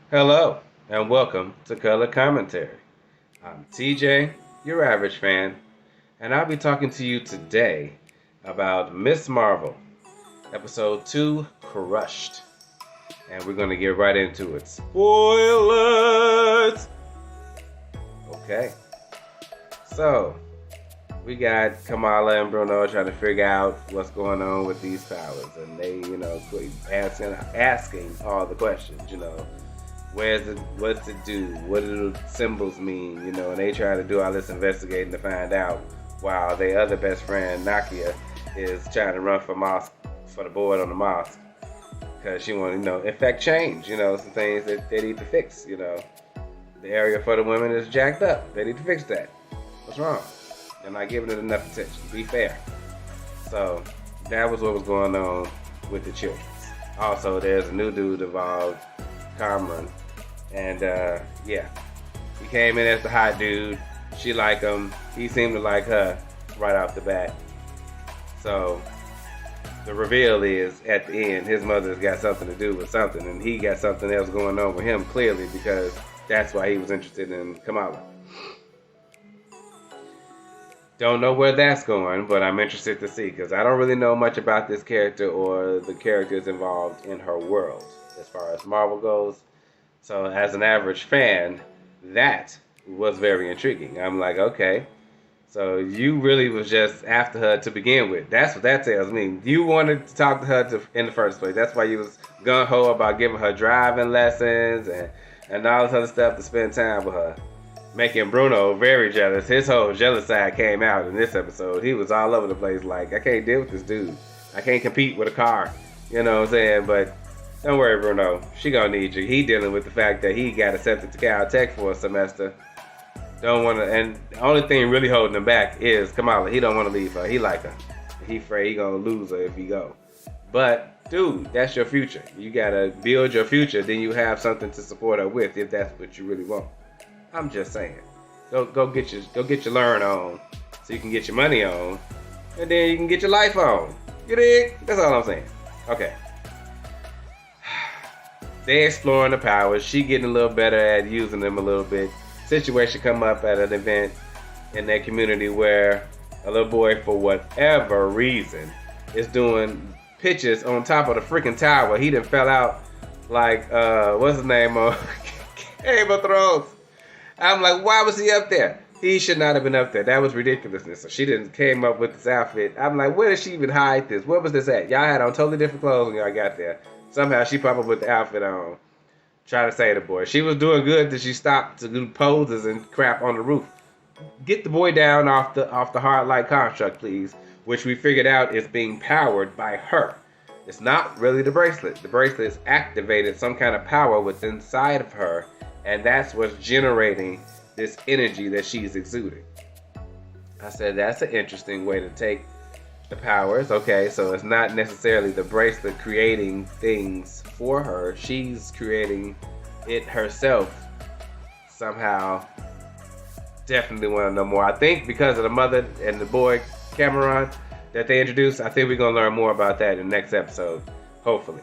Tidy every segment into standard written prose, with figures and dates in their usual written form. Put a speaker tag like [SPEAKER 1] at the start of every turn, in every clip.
[SPEAKER 1] Hello, and welcome to Color Commentary. I'm TJ, your average fan, and I'll be talking to you today about Miss Marvel, Episode 2 Crushed. And we're going to get right into it. Spoilers! Okay, so we got Kamala and Bruno trying to figure out what's going on with these powers, and they, asking all the questions, where's it, what's it do, what do the symbols mean, and they try to do all this investigating to find out, while their other best friend Nakia is trying to run for the board on the mosque, because she want to, effect change, some things that they need to fix, the area for the women is jacked up, they need to fix that. What's wrong? They're not giving it enough attention. Be fair. So that was what was going on with the children. Also, there's a new dude involved, Cameron, and yeah, he came in as the hot dude. She liked him. He seemed to like her right off the bat. So the reveal is at the end, his mother's got something to do with something, and he got something else going on with him clearly because that's why he was interested in Kamala. Don't know where that's going, but I'm interested to see because I don't really know much about this character or the characters involved in her world as far as Marvel goes. So, as an average fan, that was very intriguing. I'm like, okay, so you really was just after her to begin with. That's what that tells me. You wanted to talk to her in the first place. That's why you was gung ho about giving her driving lessons and all this other stuff to spend time with her, making Bruno very jealous. His whole jealous side came out in this episode. He was all over the place like, I can't deal with this dude. I can't compete with a car. You know what I'm saying? But don't worry, Bruno. She gonna need you. He dealing with the fact that he got accepted to Caltech for a semester. Don't want to, and the only thing really holding him back is Kamala. He don't want to leave her. He like her. He afraid he gonna lose her if he go. But dude, that's your future. You gotta build your future. Then you have something to support her with if that's what you really want. I'm just saying. Go get your learn on, so you can get your money on, and then you can get your life on. You dig? That's all I'm saying. Okay. They exploring the powers. She getting a little better at using them a little bit. Situation come up at an event in their community where a little boy, for whatever reason, is doing pitches on top of the freaking tower. He done fell out like what's his name on Game of Thrones. I'm like, why was he up there? He should not have been up there. That was ridiculousness. So she didn't came up with this outfit. I'm like, where did she even hide this? Where was this at? Y'all had on totally different clothes when y'all got there. Somehow she probably put the outfit on. Trying to say the boy. She was doing good till she stopped to do poses and crap on the roof. Get the boy down off the hard light construct, please. Which we figured out is being powered by her. It's not really the bracelet. The bracelet is activated some kind of power within inside of her, and that's what's generating this energy that she's exuding. I said that's an interesting way to take the powers. Okay, so it's not necessarily the bracelet creating things for her. She's creating it herself somehow. Definitely want to know more. I think because of the mother and the boy Cameron that they introduced, I think we're gonna learn more about that in the next episode, hopefully.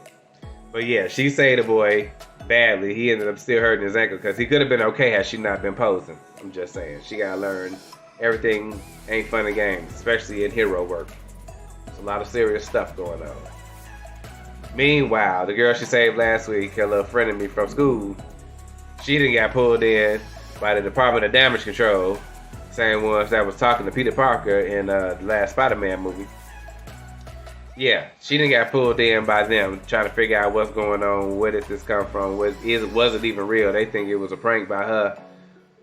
[SPEAKER 1] But yeah, she saved the boy badly. He ended up still hurting his ankle because he could have been okay had she not been posing. I'm just saying, she gotta learn everything ain't fun and games, especially in hero work. There's a lot of serious stuff going on. Meanwhile, the girl she saved last week, her little friend of me from school, she didn't get pulled in by the Department of Damage Control, same ones that was talking to Peter Parker in the last Spider-Man movie. Yeah, she didn't get pulled in by them trying to figure out what's going on, where did this come from, was it even real? They think it was a prank by her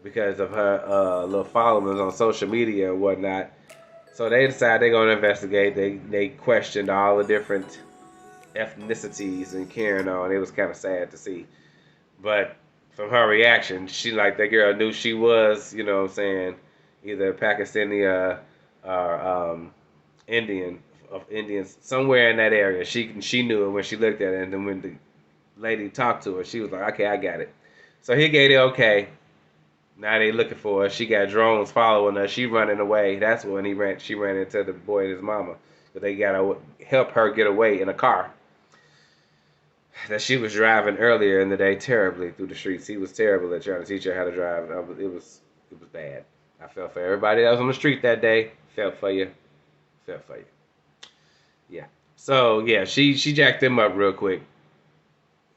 [SPEAKER 1] because of her little followers on social media and whatnot. So they decided they're going to investigate. They questioned all the different ethnicities and carrying on. It was kind of sad to see. But from her reaction, she like that girl knew she was, what I'm saying, either Pakistani or Indian, of Indians, somewhere in that area. She knew it when she looked at it, and then when the lady talked to her, she was like, okay, I got it. So he gave it okay. Now they looking for her. She got drones following her. She running away. That's when she ran into the boy and his mama. But they gotta help her get away in a car. that she was driving earlier in the day terribly through the streets. He was terrible at trying to teach her how to drive. It was bad. I felt for everybody that was on the street that day. Felt for you. Felt for you. Yeah. So yeah, she jacked him up real quick,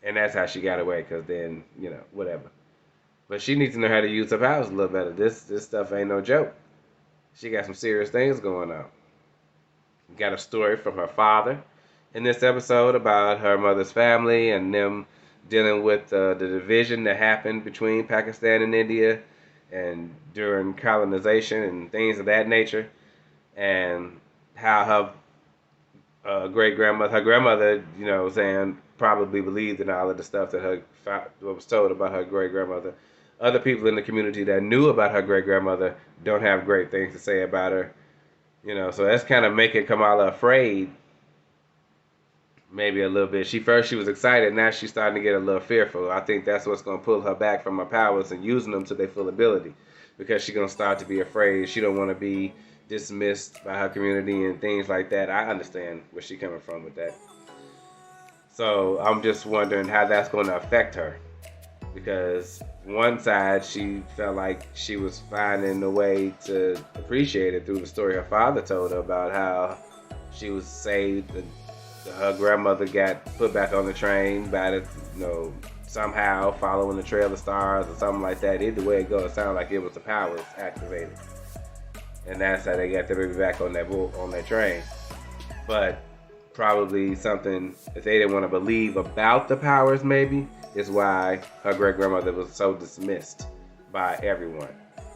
[SPEAKER 1] and that's how she got away. Cause then whatever. But she needs to know how to use her powers a little better. This stuff ain't no joke. She got some serious things going on. Got a story from her father in this episode about her mother's family and them dealing with the division that happened between Pakistan and India and during colonization and things of that nature, and how her grandmother, saying probably believed in all of the stuff that was told about her great grandmother. Other people in the community that knew about her great grandmother don't have great things to say about her. So that's kind of making Kamala afraid, maybe a little bit. She was excited, now she's starting to get a little fearful. I think that's what's going to pull her back from her powers and using them to their full ability, because she's going to start to be afraid. She don't want to be dismissed by her community and things like that. I understand where she's coming from with that. So I'm just wondering how that's going to affect her, because one side she felt like she was finding a way to appreciate it through the story her father told her about how she was saved and her grandmother got put back on the train by somehow following the trail of stars or something like that. Either way it goes, it sounded like it was the powers activated, and that's how they got the baby back on that train. But probably something that they didn't want to believe about the powers, maybe, is why her great grandmother was so dismissed by everyone.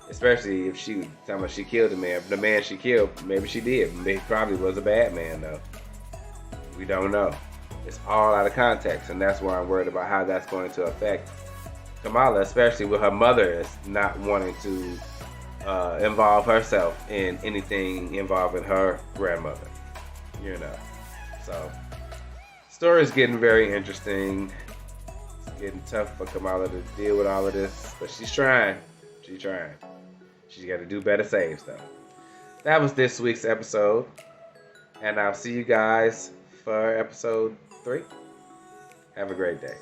[SPEAKER 1] Especially if she killed the man. The man she killed, maybe she did. He probably was a bad man though. We don't know. It's all out of context, and that's why I'm worried about how that's going to affect Kamala, especially with her mother not wanting to involve herself in anything involving her grandmother. So story's getting very interesting. It's getting tough for Kamala to deal with all of this, but she's trying. She's trying. She's got to do better saves though. That was this week's episode, and I'll see you guys for episode 3. Have a great day.